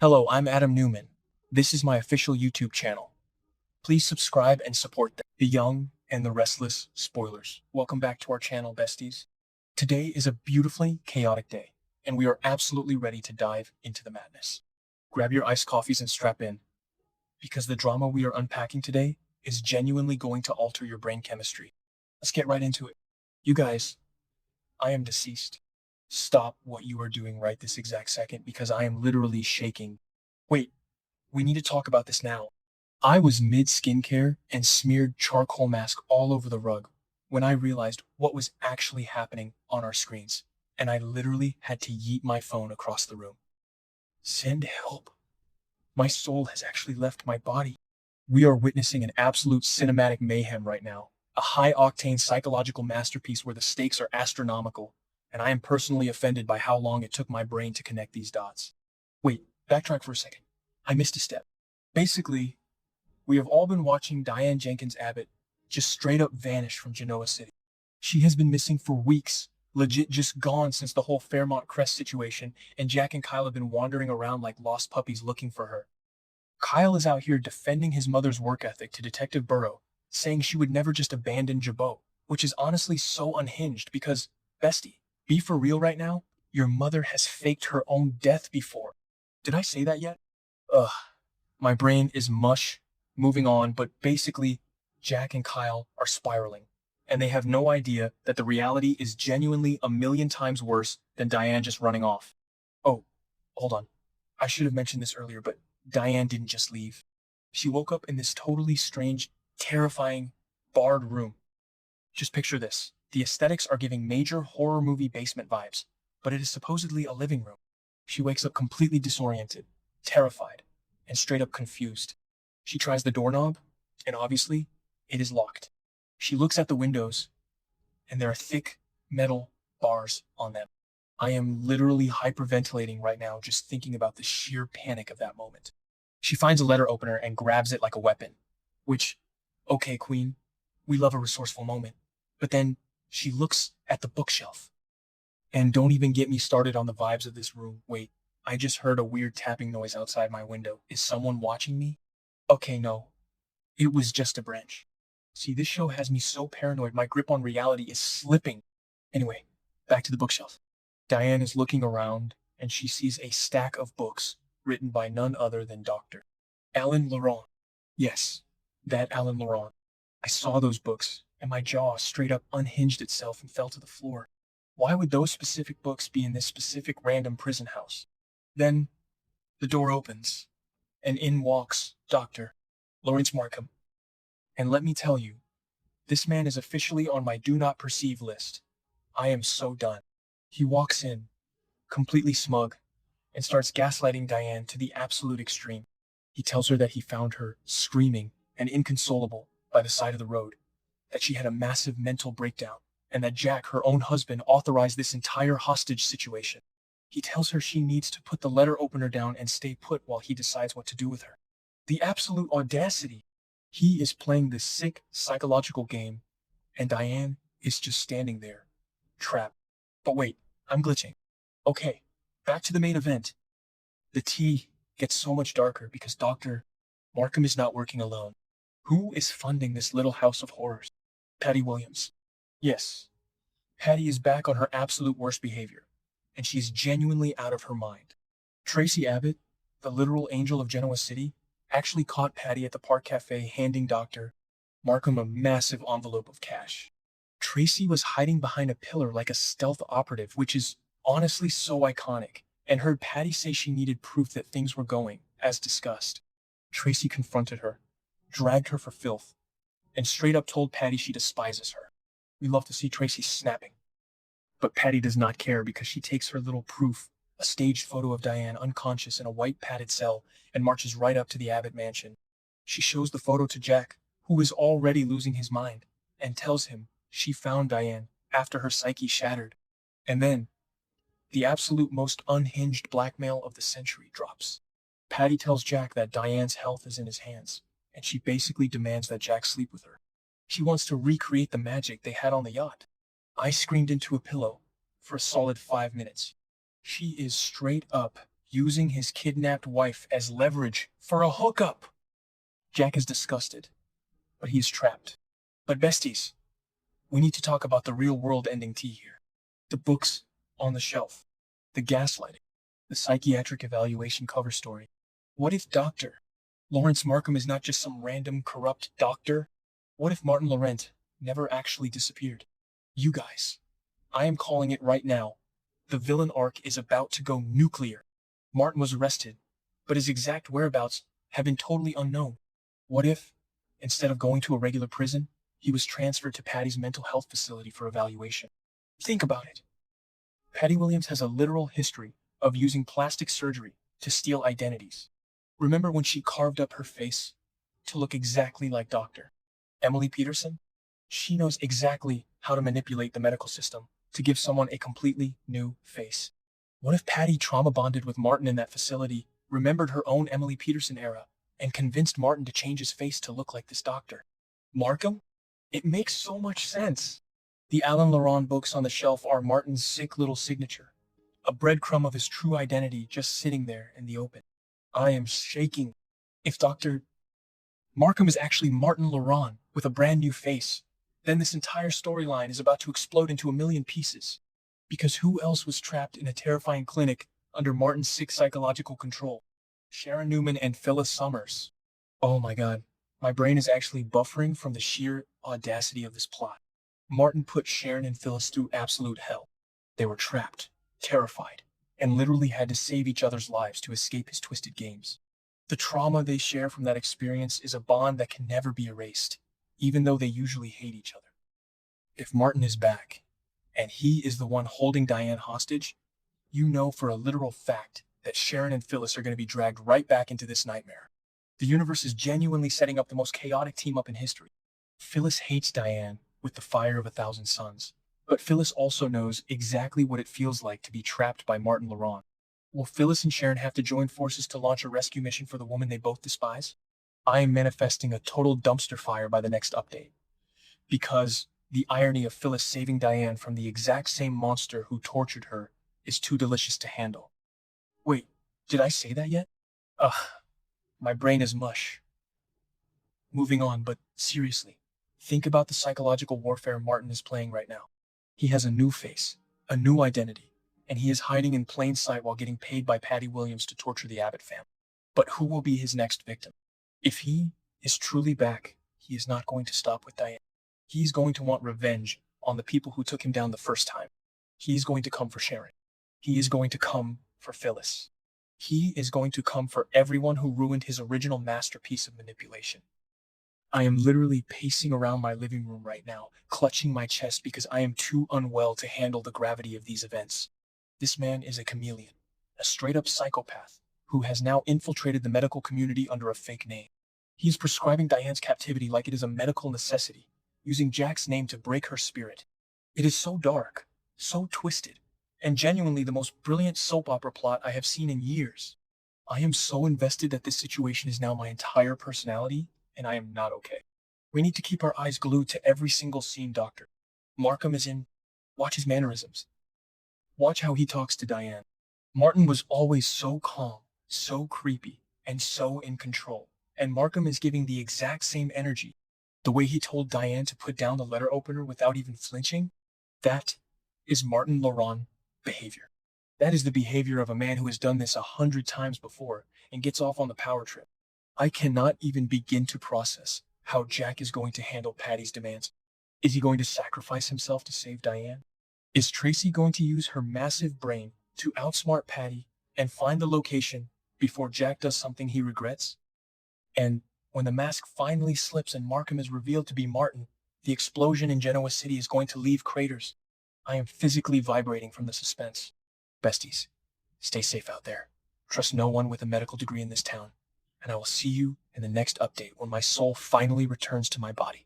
Hello, I'm Adam Newman. This is my official YouTube channel. Please subscribe and support the young and the restless spoilers. Welcome back to our channel, besties. Today is a beautifully chaotic day, and we are absolutely ready to dive into the madness. Grab your iced coffees and strap in, because the drama we are unpacking today is genuinely going to alter your brain chemistry. Let's get right into it. You guys, I am deceased. Stop what you are doing right this exact second because I am literally shaking. Wait, we need to talk about this now. I was mid skincare and smeared charcoal mask all over the rug when I realized what was actually happening on our screens, and I literally had to yeet my phone across the room. Send help. My soul has actually left my body. We are witnessing an absolute cinematic mayhem right now, a high-octane psychological masterpiece where the stakes are astronomical, and I am personally offended by how long it took my brain to connect these dots. Wait, backtrack for a second. I missed a step. Basically, we have all been watching Diane Jenkins Abbott just straight up vanish from Genoa City. She has been missing for weeks, legit just gone since the whole Fairmont Crest situation, and Jack and Kyle have been wandering around like lost puppies looking for her. Kyle is out here defending his mother's work ethic to Detective Burrow, saying she would never just abandon Jabot, which is honestly so unhinged because, bestie, be for real right now? Your mother has faked her own death before. Did I say that yet? Ugh, my brain is mush. Moving on, but basically, Jack and Kyle are spiraling, and they have no idea that the reality is genuinely a million times worse than Diane just running off. Oh, hold on. I should have mentioned this earlier, but Diane didn't just leave. She woke up in this totally strange, terrifying, barred room. Just picture this. The aesthetics are giving major horror movie basement vibes, but it is supposedly a living room. She wakes up completely disoriented, terrified, and straight up confused. She tries the doorknob, and obviously, it is locked. She looks at the windows, and there are thick metal bars on them. I am literally hyperventilating right now just thinking about the sheer panic of that moment. She finds a letter opener and grabs it like a weapon, which, okay, Queen, we love a resourceful moment. But then she looks at the bookshelf. And don't even get me started on the vibes of this room. Wait, I just heard a weird tapping noise outside my window. Is someone watching me? Okay, no. It was just a branch. See, this show has me so paranoid, my grip on reality is slipping. Anyway, back to the bookshelf. Diane is looking around, and she sees a stack of books written by none other than Dr. Alan Laurent. Yes, that Alan Laurent. I saw those books, and my jaw straight up unhinged itself and fell to the floor. Why would those specific books be in this specific random prison house? Then, the door opens, and in walks Dr. Lawrence Markham. And let me tell you, this man is officially on my do not perceive list. I am so done. He walks in, completely smug, and starts gaslighting Diane to the absolute extreme. He tells her that he found her screaming and inconsolable by the side of the road, that she had a massive mental breakdown, and that Jack, her own husband, authorized this entire hostage situation. He tells her she needs to put the letter opener down and stay put while he decides what to do with her. The absolute audacity. He is playing this sick psychological game, and Diane is just standing there, trapped. But wait, I'm glitching. Okay, back to the main event. The tea gets so much darker because Dr. Markham is not working alone. Who is funding this little house of horrors? Patty Williams. Yes, Patty is back on her absolute worst behavior, and she's genuinely out of her mind. Tracy Abbott, the literal angel of Genoa City, actually caught Patty at the Park Cafe handing Dr. Markham a massive envelope of cash. Tracy was hiding behind a pillar like a stealth operative, which is honestly so iconic, and heard Patty say she needed proof that things were going, as discussed. Tracy confronted her, dragged her for filth, and straight up told Patty she despises her. We love to see Tracy snapping. But Patty does not care because she takes her little proof, a staged photo of Diane unconscious in a white padded cell, and marches right up to the Abbott mansion. She shows the photo to Jack, who is already losing his mind, and tells him she found Diane after her psyche shattered. And then, the absolute most unhinged blackmail of the century drops. Patty tells Jack that Diane's health is in his hands, and she basically demands that Jack sleep with her. She wants to recreate the magic they had on the yacht. I screamed into a pillow for a solid 5 minutes. She is straight up using his kidnapped wife as leverage for a hookup. Jack is disgusted, but he is trapped. But besties, we need to talk about the real-world ending tea here. The books on the shelf, the gaslighting, the psychiatric evaluation cover story. What if Dr. Lawrence Markham is not just some random corrupt doctor? What if Martin Laurent never actually disappeared? You guys, I am calling it right now. The villain arc is about to go nuclear. Martin was arrested, but his exact whereabouts have been totally unknown. What if, instead of going to a regular prison, he was transferred to Patty's mental health facility for evaluation? Think about it. Patty Williams has a literal history of using plastic surgery to steal identities. Remember when she carved up her face to look exactly like Dr. Emily Peterson? She knows exactly how to manipulate the medical system to give someone a completely new face. What if Patty trauma bonded with Martin in that facility, remembered her own Emily Peterson era, and convinced Martin to change his face to look like this doctor? Markham? It makes so much sense. The Alain Laurent books on the shelf are Martin's sick little signature, a breadcrumb of his true identity just sitting there in the open. I am shaking. If Dr. Markham is actually Martin Laurent with a brand new face, then this entire storyline is about to explode into a million pieces. Because who else was trapped in a terrifying clinic under Martin's sick psychological control? Sharon Newman and Phyllis Summers. Oh my god, my brain is actually buffering from the sheer audacity of this plot. Martin put Sharon and Phyllis through absolute hell. They were trapped, terrified, and literally had to save each other's lives to escape his twisted games. The trauma they share from that experience is a bond that can never be erased, even though they usually hate each other. If Martin is back, and he is the one holding Diane hostage, you know for a literal fact that Sharon and Phyllis are going to be dragged right back into this nightmare. The universe is genuinely setting up the most chaotic team-up in history. Phyllis hates Diane with the fire of 1,000 suns, but Phyllis also knows exactly what it feels like to be trapped by Martin Laurent. Will Phyllis and Sharon have to join forces to launch a rescue mission for the woman they both despise? I am manifesting a total dumpster fire by the next update, because the irony of Phyllis saving Diane from the exact same monster who tortured her is too delicious to handle. Wait, did I say that yet? Ugh, my brain is mush. Moving on, but seriously, think about the psychological warfare Martin is playing right now. He has a new face, a new identity, and he is hiding in plain sight while getting paid by Patty Williams to torture the Abbott family. But who will be his next victim? If he is truly back, he is not going to stop with Diane. He's going to want revenge on the people who took him down the first time. He's going to come for Sharon. He is going to come for Phyllis. He is going to come for everyone who ruined his original masterpiece of manipulation. I am literally pacing around my living room right now, clutching my chest because I am too unwell to handle the gravity of these events. This man is a chameleon, a straight-up psychopath, who has now infiltrated the medical community under a fake name. He is prescribing Diane's captivity like it is a medical necessity, using Jack's name to break her spirit. It is so dark, so twisted, and genuinely the most brilliant soap opera plot I have seen in years. I am so invested that this situation is now my entire personality, and I am not okay. We need to keep our eyes glued to every single scene Dr. Markham is in. Watch his mannerisms. Watch how he talks to Diane. Martin was always so calm, so creepy, and so in control, and Markham is giving the exact same energy. The way he told Diane to put down the letter opener without even flinching, that is Martin Laurent behavior. That is the behavior of a man who has done this 100 times before and gets off on the power trip. I cannot even begin to process how Jack is going to handle Patty's demands. Is he going to sacrifice himself to save Diane? Is Tracy going to use her massive brain to outsmart Patty and find the location before Jack does something he regrets? And when the mask finally slips and Markham is revealed to be Martin, the explosion in Genoa City is going to leave craters. I am physically vibrating from the suspense. Besties, stay safe out there. Trust no one with a medical degree in this town. And I will see you in the next update when my soul finally returns to my body.